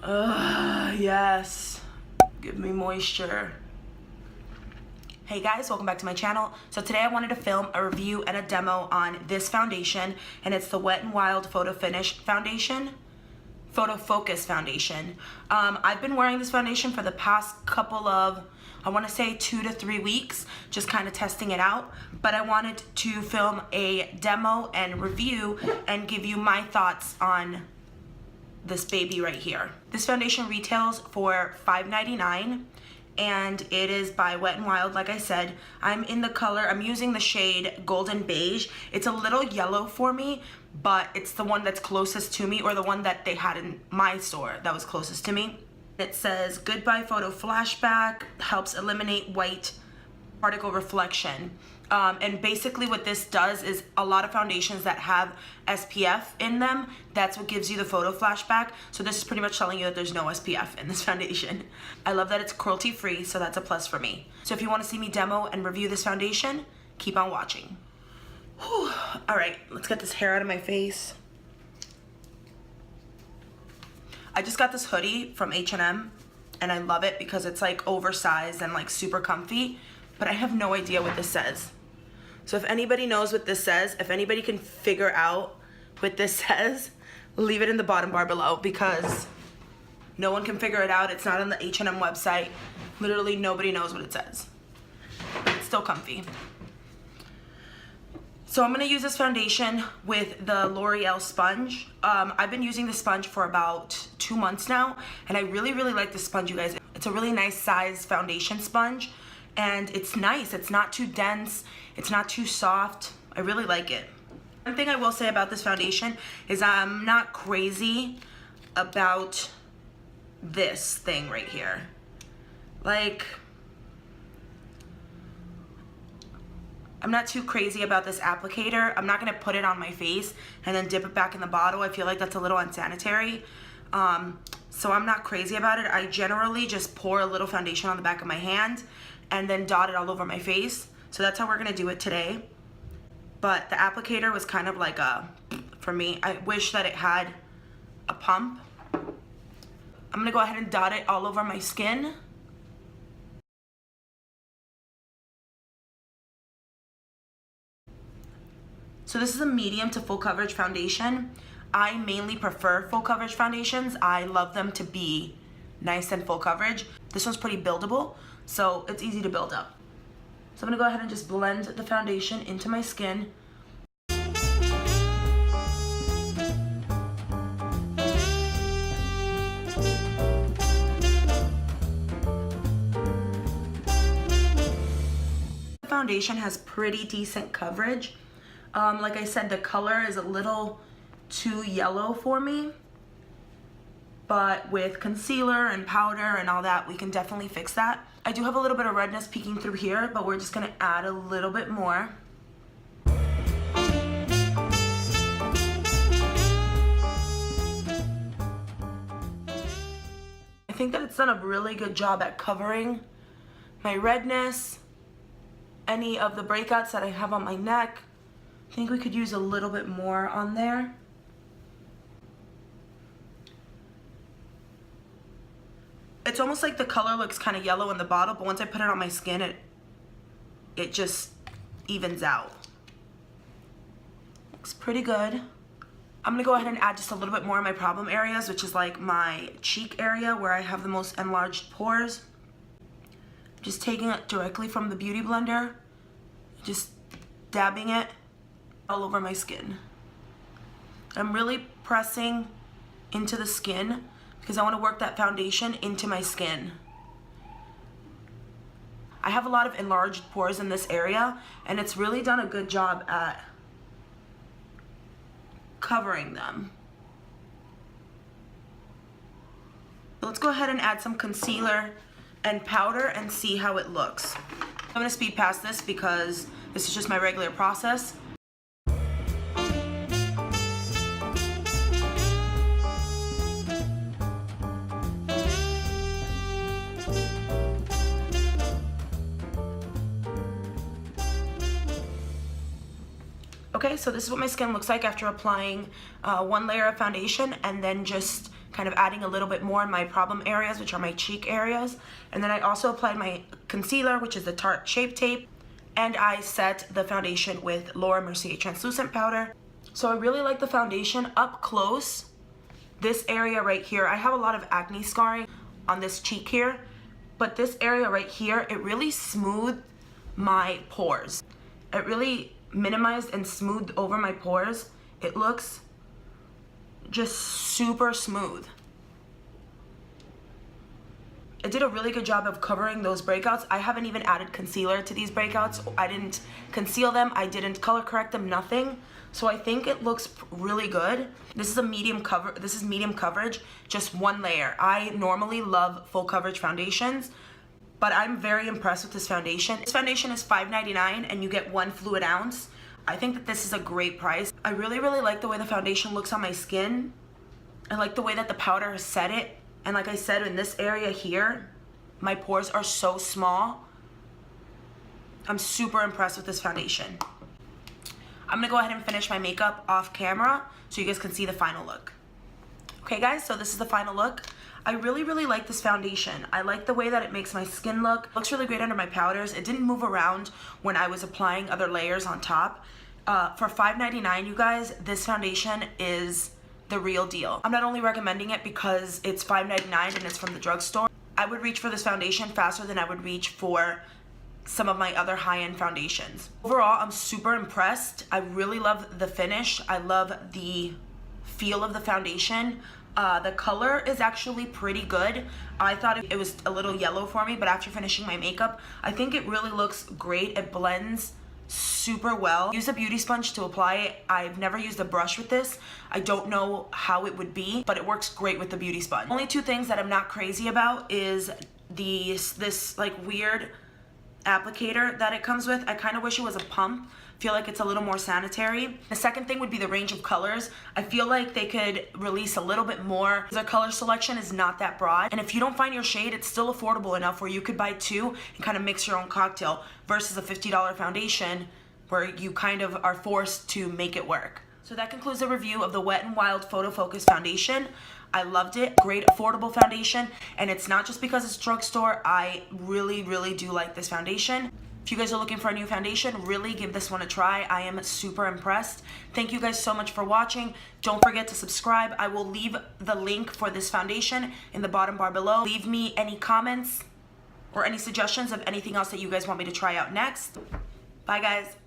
Yes. Give me moisture. Hey guys, welcome back to my channel. So today I wanted to film a review and a demo on this foundation, and it's the Wet n Wild Photo Focus foundation. I've been wearing this foundation for the past couple of, I want to say 2 to 3 weeks, just kind of testing it out. But I wanted to film a demo and review and give you my thoughts on this baby right here. This foundation retails for $5.99 and it is by Wet n Wild. Like I said, I'm using the shade Golden Beige. It's a little yellow for me, but it's the one that's closest to me, or the one that they had in my store that was closest to me. It says Goodbye Photo Flashback, helps eliminate white particle reflection. And basically what this does is, a lot of foundations that have SPF in them, that's what gives you the photo flashback. So this is pretty much telling you that there's no SPF in this foundation. I love that it's cruelty free, so that's a plus for me. So if you want to see me demo and review this foundation, keep on watching. Whew. All right, let's get this hair out of my face. I just got this hoodie from H&M and I love it because it's like oversized and like super comfy, but I have no idea what this says. So if anybody knows what this says, if anybody can figure out what this says, leave it in the bottom bar below, because no one can figure it out. It's not on the H&M website. Literally nobody knows what it says, but it's still comfy. So I'm gonna use this foundation with the L'Oreal sponge. I've been using this sponge for about 2 months now, and I really like this sponge, you guys. It's a really nice size foundation sponge, and it's nice. It's not too dense, it's not too soft. I really like it. One thing I will say about this foundation is I'm not crazy about this thing right here. Like, I'm not too crazy about this applicator. I'm not gonna put it on my face and then dip it back in the bottle. I feel like that's a little unsanitary. So I'm not crazy about it. I generally just pour a little foundation on the back of my hand and then dot it all over my face. So that's how we're gonna do it today. But the applicator was kind of like for me, I wish that it had a pump. I'm gonna go ahead and dot it all over my skin. So this is a medium to full coverage foundation. I mainly prefer full coverage foundations. I love them to be nice and full coverage. This one's pretty buildable, so it's easy to build up. So I'm gonna go ahead and just blend the foundation into my skin. The foundation has pretty decent coverage. Like I said, the color is a little too yellow for me, but with concealer and powder and all that, we can definitely fix that. I do have a little bit of redness peeking through here, but we're just gonna add a little bit more. I think that it's done a really good job at covering my redness, any of the breakouts that I have on my neck. I think we could use a little bit more on there. It's almost like the color looks kind of yellow in the bottle, but once I put it on my skin, it just evens out. Looks pretty good. I'm gonna go ahead and add just a little bit more in my problem areas, which is like my cheek area where I have the most enlarged pores. Just taking it directly from the Beauty Blender, just dabbing it all over my skin. I'm really pressing into the skin because I want to work that foundation into my skin. I have a lot of enlarged pores in this area, and it's really done a good job at covering them. Let's go ahead and add some concealer and powder and see how it looks. I'm going to speed past this because this is just my regular process. Okay, so this is what my skin looks like after applying one layer of foundation and then just kind of adding a little bit more in my problem areas, which are my cheek areas. And then I also applied my concealer, which is the Tarte Shape Tape. And I set the foundation with Laura Mercier translucent powder. So I really like the foundation up close. This area right here, I have a lot of acne scarring on this cheek here, but this area right here, it really smoothed my pores. It really minimized and smoothed over my pores. It looks just super smooth. It did a really good job of covering those breakouts. I haven't even added concealer to these breakouts. I didn't conceal them. I didn't color correct them, nothing. So I think it looks really good. This is a medium cover. This is medium coverage, just one layer. I normally love full coverage foundations, but I'm very impressed with this foundation. This foundation is $5.99 and you get 1 fluid ounce. I think that this is a great price. I really like the way the foundation looks on my skin. I like the way that the powder has set it. And like I said, in this area here, my pores are so small. I'm super impressed with this foundation. I'm gonna go ahead and finish my makeup off camera so you guys can see the final look. Okay guys, so this is the final look. I really like this foundation. I like the way that it makes my skin look. It looks really great under my powders. It didn't move around when I was applying other layers on top. For $5.99, you guys, this foundation is the real deal. I'm not only recommending it because it's $5.99 and it's from the drugstore. I would reach for this foundation faster than I would reach for some of my other high-end foundations. Overall, I'm super impressed. I really love the finish. I love the feel of the foundation. The color is actually pretty good. I thought it was a little yellow for me, but after finishing my makeup, I think it really looks great. It blends super well. Use a beauty sponge to apply it. I've never used a brush with this. I don't know how it would be, but it works great with the beauty sponge. Only two things that I'm not crazy about is this like weird applicator that it comes with. I kind of wish it was a pump. Feel like it's a little more sanitary. The second thing would be the range of colors. I feel like they could release a little bit more. Their color selection is not that broad. And if you don't find your shade, it's still affordable enough where you could buy 2 and kind of mix your own cocktail versus a $50 foundation where you kind of are forced to make it work. So that concludes the review of the Wet n Wild Photo Focus Foundation. I loved it. Great affordable foundation. And it's not just because it's drugstore. I really do like this foundation. If you guys are looking for a new foundation, really give this one a try. I am super impressed. Thank you guys so much for watching. Don't forget to subscribe. I will leave the link for this foundation in the bottom bar below. Leave me any comments or any suggestions of anything else that you guys want me to try out next. Bye guys.